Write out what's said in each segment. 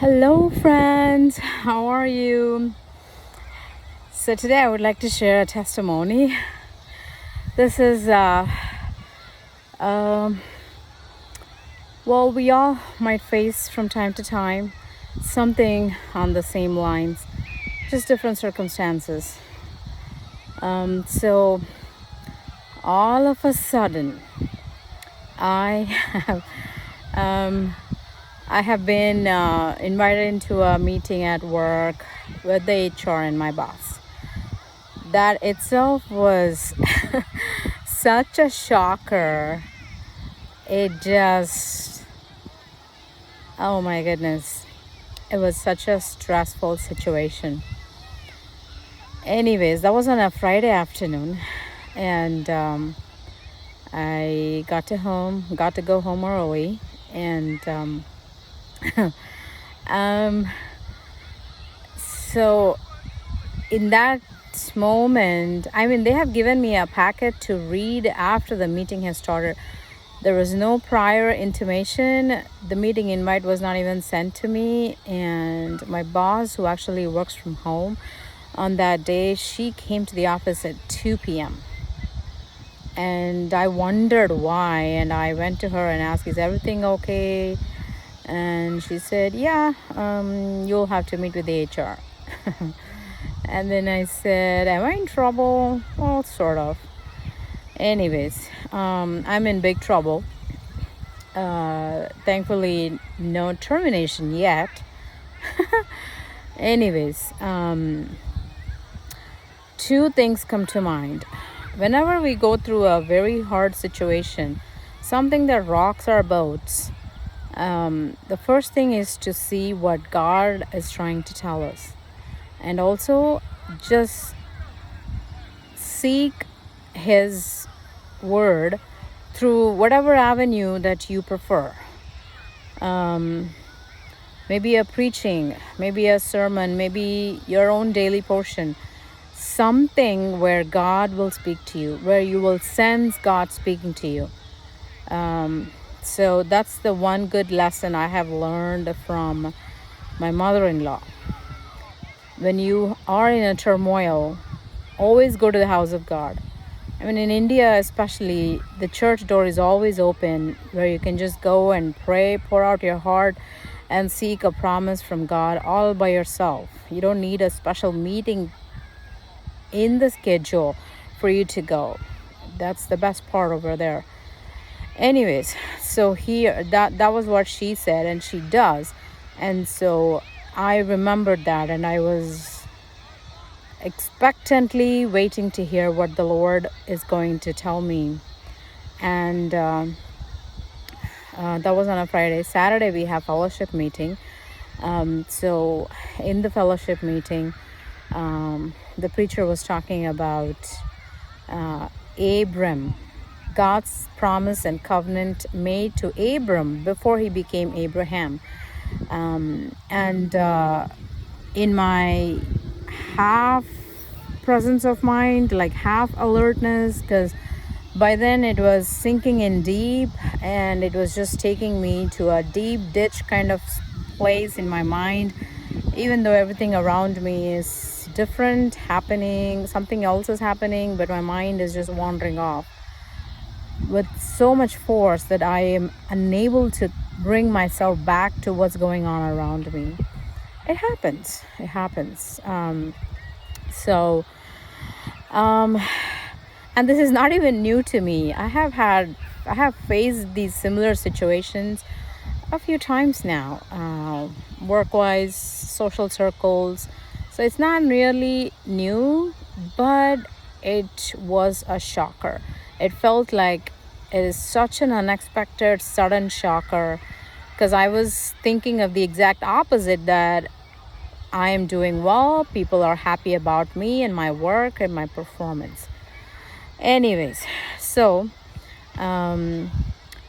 Hello, friends. How are you? So, today I would like to share a testimony. This is, we all might face from time to time something on the same lines, just different circumstances. So, all of a sudden, I have. I have been invited into a meeting at work with the HR and my boss. That itself was such a shocker. It just, oh my goodness, it was such a stressful situation. Anyways, that was on a Friday afternoon, and I got to go home early, and so in that moment, they have given me a packet to read after the meeting has started. There was no prior intimation. The meeting invite was not even sent to me. And my boss, who actually works from home on that day, she came to the office at 2 p.m. And I wondered why. And I went to her and asked, is everything okay? And she said, yeah, you'll have to meet with the HR. And then I said, am I in trouble? Well, sort of. Anyways, I'm in big trouble. Thankfully, no termination yet. Anyways, two things come to mind. Whenever we go through a very hard situation, something that rocks our boats, the first thing is to see what God is trying to tell us. And also just seek His word through whatever avenue that you prefer. Maybe a preaching, maybe a sermon, maybe your own daily portion. Something where God will speak to you, where you will sense God speaking to you. So that's the one good lesson I have learned from my mother-in-law. When you are in a turmoil, always go to the house of God. In India especially, the church door is always open, where you can just go and pray, pour out your heart, and seek a promise from God all by yourself. You don't need a special meeting in the schedule for you to go. That's the best part over there. Anyways, so here, that was what she said, and she does. And so I remembered that, and I was expectantly waiting to hear what the Lord is going to tell me. And that was on a Friday. Saturday we have fellowship meeting. So in the fellowship meeting, the preacher was talking about Abram, God's promise and covenant made to Abram before he became Abraham. And in my half presence of mind, like half alertness, because by then it was sinking in deep, and it was just taking me to a deep ditch kind of place in my mind, even though everything around me is different, happening, something else is happening, but my mind is just wandering off with so much force that I am unable to bring myself back to what's going on around me. It happens. And this is not even new to me. I have faced these similar situations a few times now, work-wise, social circles. So it's not really new, but it was a shocker. It felt like it is such an unexpected, sudden shocker, because I was thinking of the exact opposite, that I am doing well, people are happy about me and my work and my performance. Anyways, so on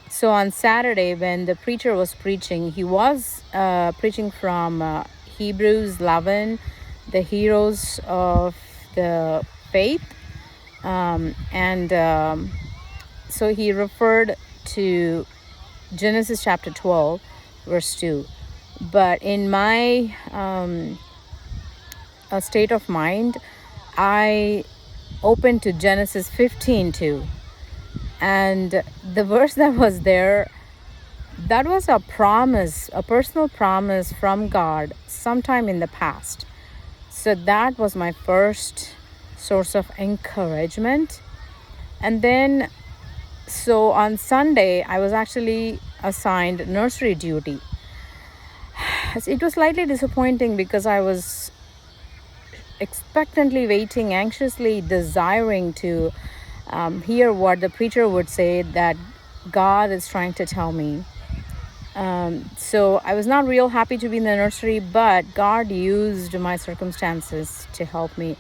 Saturday when the preacher was preaching, he was preaching from Hebrews 11, the heroes of the faith. So he referred to Genesis chapter 12, verse 2. But in my state of mind, I opened to Genesis 15 too. And the verse that was there, that was a promise, a personal promise from God sometime in the past. So that was my first source of encouragement. And then, so on Sunday, I was actually assigned nursery duty. It was slightly disappointing because I was expectantly waiting, anxiously desiring to hear what the preacher would say that God is trying to tell me. So I was not real happy to be in the nursery, but God used my circumstances to help me.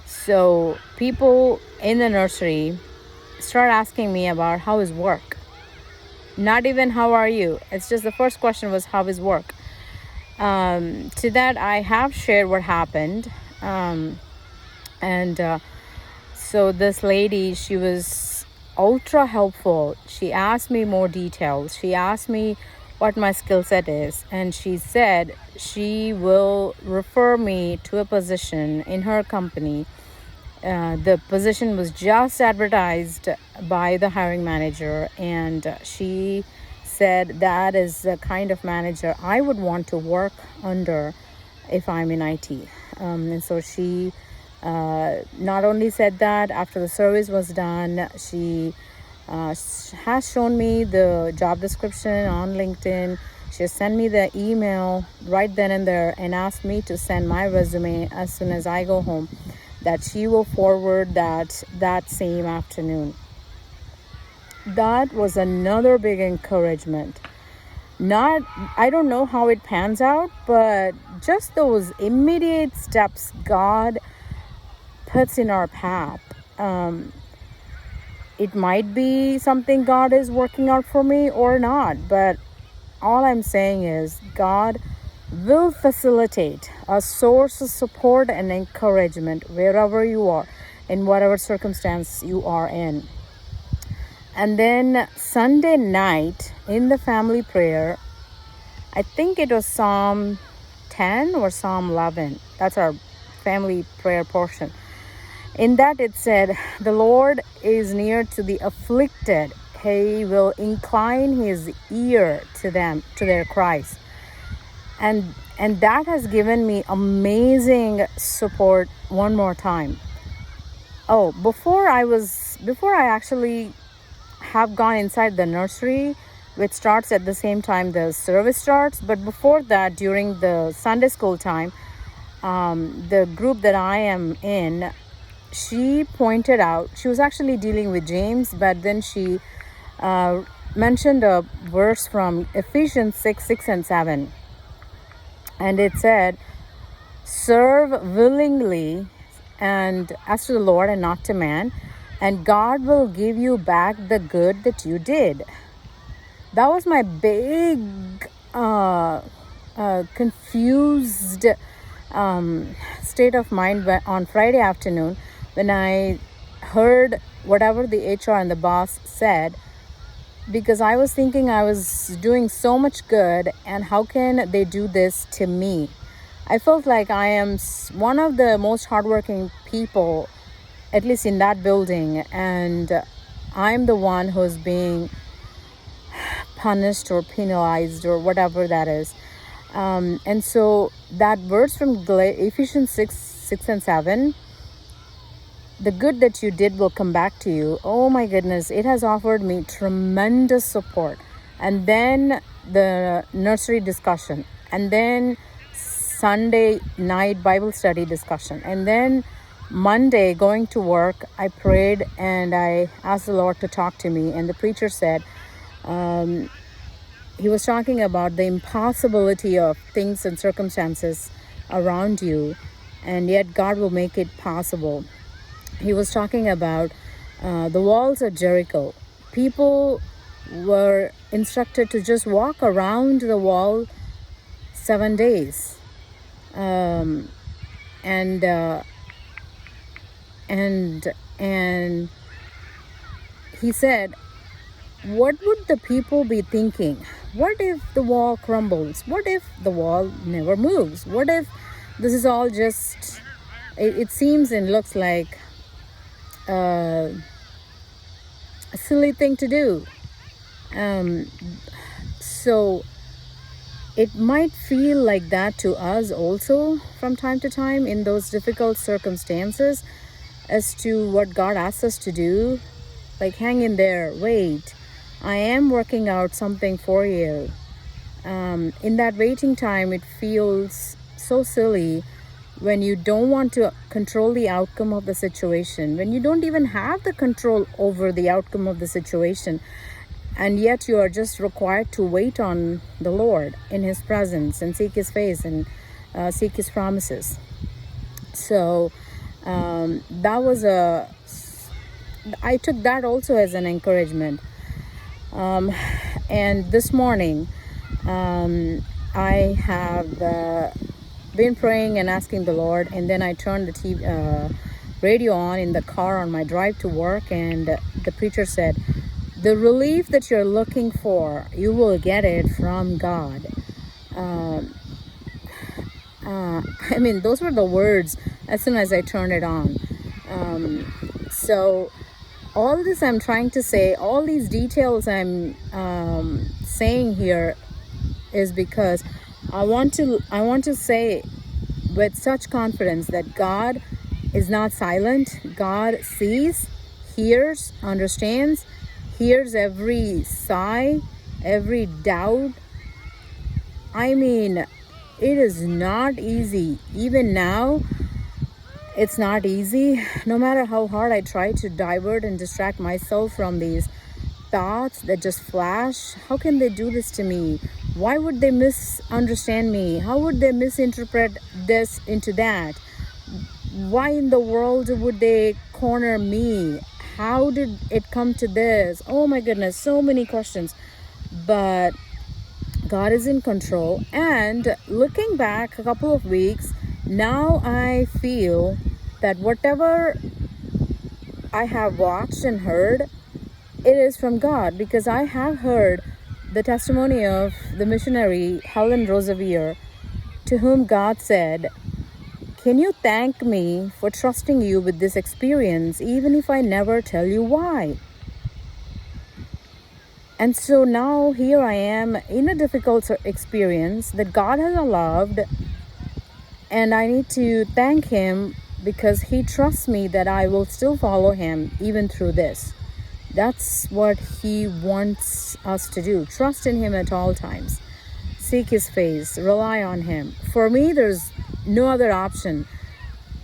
So people in the nursery start asking me about how is work. Not even how are you. It's just the first question was how is work. To that I have shared what happened. And so this lady, she was ultra helpful. She asked me more details. She asked me what my skill set is, and she said she will refer me to a position in her company. The position was just advertised by the hiring manager, and she said that is the kind of manager I would want to work under if I'm in IT. And so she not only said that, after the service was done, she has shown me the job description on LinkedIn. She sent me the email right then and there and asked me to send my resume as soon as I go home, that she will forward that same afternoon. That was another big encouragement. I don't know how it pans out, but just those immediate steps God puts in our path. It might be something God is working out for me or not, but all I'm saying is God will facilitate a source of support and encouragement wherever you are, in whatever circumstance you are in. And then Sunday night in the family prayer, I think it was Psalm 10 or Psalm 11. That's our family prayer portion. In that it said, the Lord is near to the afflicted. He will incline his ear to them, to their cries. And that has given me amazing support one more time. Oh, before I actually have gone inside the nursery, which starts at the same time the service starts, but before that, during the Sunday school time, the group that I am in, she pointed out, she was actually dealing with James, but then she mentioned a verse from Ephesians 6 and 7. And it said, serve willingly and as to the Lord and not to man, and God will give you back the good that you did. That was my big confused state of mind on Friday afternoon when I heard whatever the HR and the boss said, because I was thinking I was doing so much good, and how can they do this to me? I felt like I am one of the most hardworking people, at least in that building, and I'm the one who's being punished or penalized or whatever that is. And so that verse from Ephesians 6 and 7, the good that you did will come back to you. Oh my goodness, it has offered me tremendous support. And then the nursery discussion, and then Sunday night Bible study discussion, and then Monday going to work, I prayed and I asked the Lord to talk to me. And the preacher said, he was talking about the impossibility of things and circumstances around you, and yet God will make it possible. He was talking about the walls of Jericho. People were instructed to just walk around the wall 7 days. And he said, what would the people be thinking? What if the wall crumbles? What if the wall never moves? What if this is all just, it seems and looks like a silly thing to do. So it might feel like that to us also from time to time in those difficult circumstances as to what God asks us to do. Like, hang in there, wait, I am working out something for you. In that waiting time, it feels so silly when you don't want to control the outcome of the situation, when you don't even have the control over the outcome of the situation, and yet you are just required to wait on the Lord in His presence and seek His face and seek His promises. So I took that also as an encouragement. And this morning, I have been praying and asking the Lord, and then I turned the TV, radio on in the car on my drive to work, and the preacher said, the relief that you're looking for, you will get it from God. I mean, those were the words as soon as I turned it on. So all this I'm trying to say, all these details I'm saying here is because I want to say with such confidence that God is not silent. God sees, hears, understands, hears every sigh, every doubt. I mean, it is not easy. Even now, it's not easy. No matter how hard I try to divert and distract myself from these thoughts that just flash. How can they do this to me? Why would they misunderstand me? How would they misinterpret this into that? Why in the world would they corner me? How did it come to this? Oh my goodness, so many questions. But God is in control. And looking back a couple of weeks, now I feel that whatever I have watched and heard, it is from God, because I have heard the testimony of the missionary Helen Roseveare, to whom God said, can you thank me for trusting you with this experience, even if I never tell you why? And so now here I am in a difficult experience that God has allowed, and I need to thank Him because He trusts me that I will still follow Him even through this. That's what He wants us to do. Trust in Him at all times. Seek His face. Rely on Him. For me, there's no other option.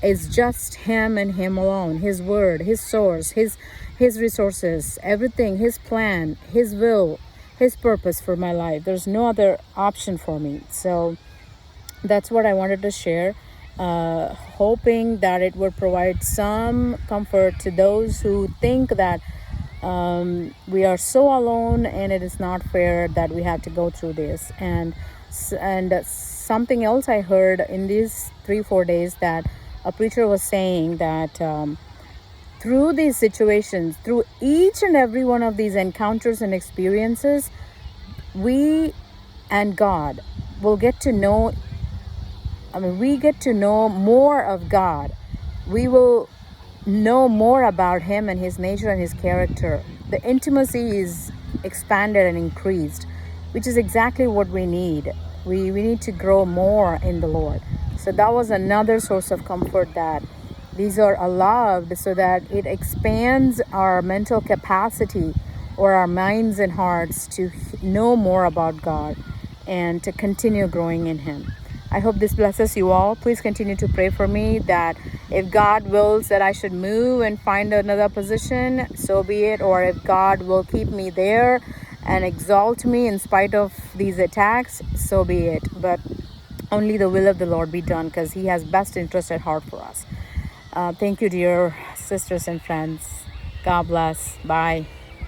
It's just Him and Him alone. His word, His source, His resources, everything, His plan, His will, His purpose for my life. There's no other option for me. So that's what I wanted to share. Hoping that it would provide some comfort to those who think that we are so alone and it is not fair that we have to go through this. And something else I heard in these 3-4 days, that a preacher was saying that through these situations, through each and every one of these encounters and experiences, we and God will get to know, we get to know more of God. We will know more about Him and His nature and His character. The intimacy is expanded and increased, which is exactly what we need. We need to grow more in the Lord. So that was another source of comfort, that these are allowed so that it expands our mental capacity or our minds and hearts to know more about God and to continue growing in Him. I hope this blesses you all. Please continue to pray for me that if God wills that I should move and find another position, so be it. Or if God will keep me there and exalt me in spite of these attacks, so be it. But only the will of the Lord be done, because He has best interest at heart for us. Thank you, dear sisters and friends. God bless. Bye.